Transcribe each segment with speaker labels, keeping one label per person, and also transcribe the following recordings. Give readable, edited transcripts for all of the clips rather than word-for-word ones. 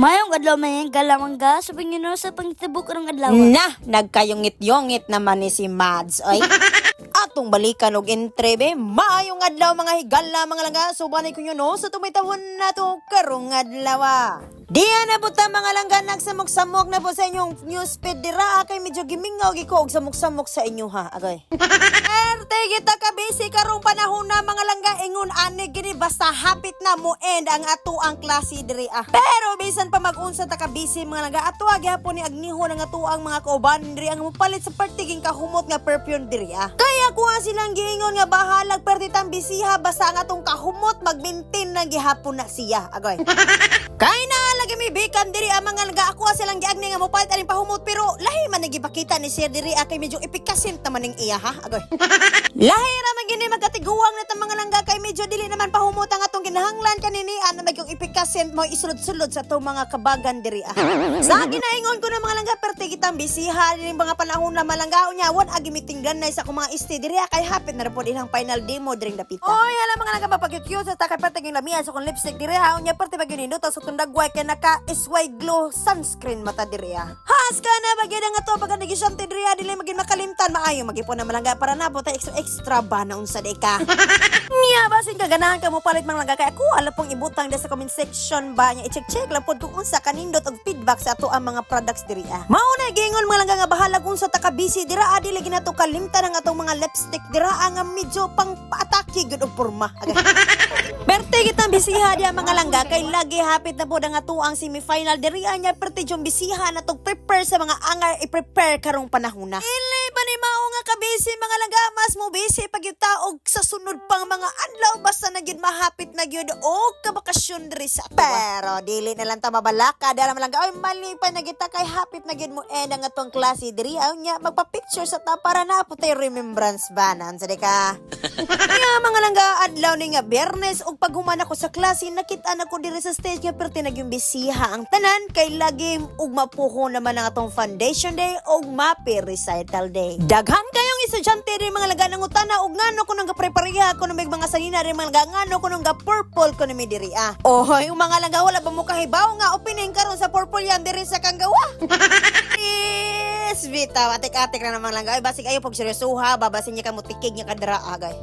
Speaker 1: Mayong adlaw may galamangga sa Panginoon sa pangtibok ng adlaw.
Speaker 2: Na, nagkayungit-yungit naman ni si Mads, oy. Atong balikan og entrebe, maayong adlaw mga higala mga langga, subanay ko yun no, sa tumitawon na to karong adlaw. Diyan na po ta mga langga, nagsamok-samok na po sa inyong newsfeed dira, kay medyo gimingaw giko og samok-samok sa inyo ha, agoy. Erte kita ka busy karong panahon na mga langga, ingon ani gini basta hapit na mo end ang ato ang klase diri ah. Pero bisan pa mag-unsa ta ka busy mga langga, ato gyapon ni agnihon ang ato ang mga kauban diri ang mopalit sa partiging kahumot nga perfume diri ah. Kaya kuha silang giingon nga bahalag pertitang bisiha basta ang atong kahumot mag-maintain na gihapon na siya agoy. Kay na lagi may bikan diri ang mga langga, ako silang giagni nga mopalit aning pahumot pero lahi man nagipakita ni Sir diri kay medyo ipikasin ta maning iya ha agoy. Lahi ra man gini magkatiguang na ta mga langga kay medyo dili naman pahumot ang atong ginahanglan kanini na magyong ipikasin mo isulod-sulod sa atong mga kabagan diri ah. Sa ginaingon ko na mga langga perti kitang bisiha ning mga panahon na malangga unya won agi mitingdan na sa akong mga stay diri kay hapit na ra pod ilang final demo dring dapita. Oy hala mga langga mapag-cute sa ta kay perti ging lamian sa akong lipstick diri unya perti pag ginindot sa tundagway kay naka SY Glow sunscreen mata diri has ka na bagay nga to pag nagisyante diri dili magin makalimtan maayo magipon na malangga para na po ta extra ba na unsa day ka. Niya basin ka ganahan ka mo palit mga langga kay ako ala pong ibutang sa comment section ba nya i-check lang pod kung unsa kanindot og feedback sa ato ang mga products diri mao na gingon mga langga nga bahala kung sa taka busy dira dili ginato kalimtan ang atong mga lipstick dira nga medyo pang atake gud og porma. Berte kitang bisiha dia mga langga kay lagi hapit na po ang ato ang semifinal diri nya perti jong bisiha na tog prepare sa mga angar i-prepare karong panahon na. Ili pa ni mao nga ka busy mga langga mas mo busy pag yung taog sa sunod pang mga adlaw basta na gyud mahapit na gyud og kabakasyon diri sa ato. Pero dili na lang ta mabalaka dara mga langga oy mali pa na kita kay hapit na gyud mo end ang atong klase diri nya magpa-picture sa ta para na po tay remembrance ba nan sa ka. Kaya mga langga adlaw ni nga Biyernes og paghuman ako sa klase nakita na ko diri sa stage nga perti nagyong bisiha ang tanan kay lagi ug mapuho naman ang atong foundation day og mapi recital day. Daghan kayong estudyante rin mga laga ng utana og ngano ko nang gaprepareha ko ng mga sanina rin mga laga ngano ko nang ga-purple ko na mi diri Ohoy mga laga wala ba mo kahibaw nga opening karon sa purple yan diri sa Kanggawa. Yes, bitaw atik-atik na naman lang. Ay basig ayo pag seryosoha babasin niya ka mo tikig niya kadra agay.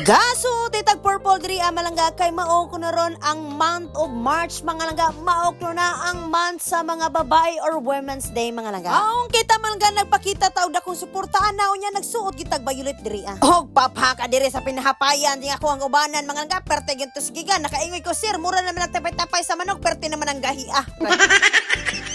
Speaker 2: Gaso titag purple diri malangga kay mao ko na ron ang month of March mga langga mao ko na ang month sa mga babae or Women's Day mga langga. Aong kita malangga nagpakita taog dakong suportaan na unya nagsuot gitag violet diri Og papaka diri sa pinahapayan di ako ang ubanan mga langga perte gyud tos gigan nakaingoy ko sir mura naman nagtapay-tapay sa manok perte naman ang gahi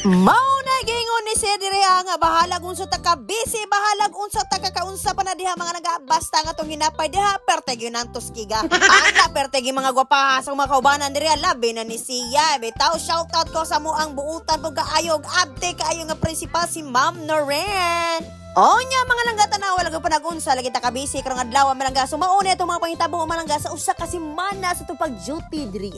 Speaker 2: Mao na gingon ni Sir diri nga bahalag unsa ta ka busy bahalag unsa ta ka kaunsa pa na diha mga langga basta nga tong hinapay diha perte gyud nang tuskiga. Ana perte gyud mga gwapa sa mga kaubanan diri labi na ni siya bitaw shout out ko sa mo ang buutan pag kaayog abte kaayo nga principal si Ma'am Noren. Onya mga langga tanaw wala pa nagunsa lagi ta ka busy karong adlaw malangga sumauni atong mga pangitabo malangga sa usa ka semana sa tupag duty diri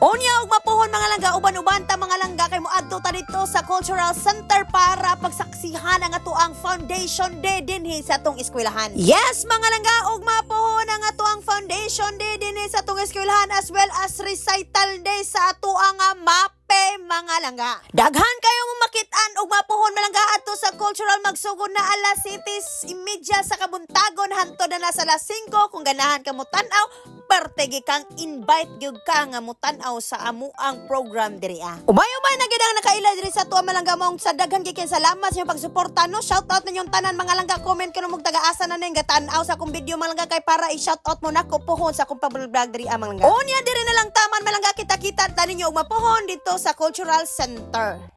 Speaker 2: Onya og mapuhon mga langga uban-uban ta mga langga kay moadto ta dito sa Cultural Center para pagsaksihan ang ato ang Foundation Day dinhi sa atong eskwelahan. Yes mga langga og mapuhon ang ato ang Foundation Day dinhi sa atong eskwelahan as well as Recital Day sa ato ang mga langga. Daghan kayong makitaan og mapuhon malangga ato sa cultural magsugod na alas 7:30 sa kabuntagon hantod na sa alas 5 kung ganahan ka mo tan-aw pertegi kang invite gyud ka nga mo tan-aw sa amo ang program diri Umay-umay na gyud ang nakaila diri sa tuwa malangga mong sa daghan gyud salamat sa inyong pagsuporta no. Shout out ninyong tanan mga langga comment kuno mong taga-asa na ning gatan-aw sa akong video malangga kay para i-shout out mo nako puhon sa akong pag-vlog diri mga langga. Unya diri na lang taman malangga kita-kita taninyo og mapuhon dito sa Cultural Center.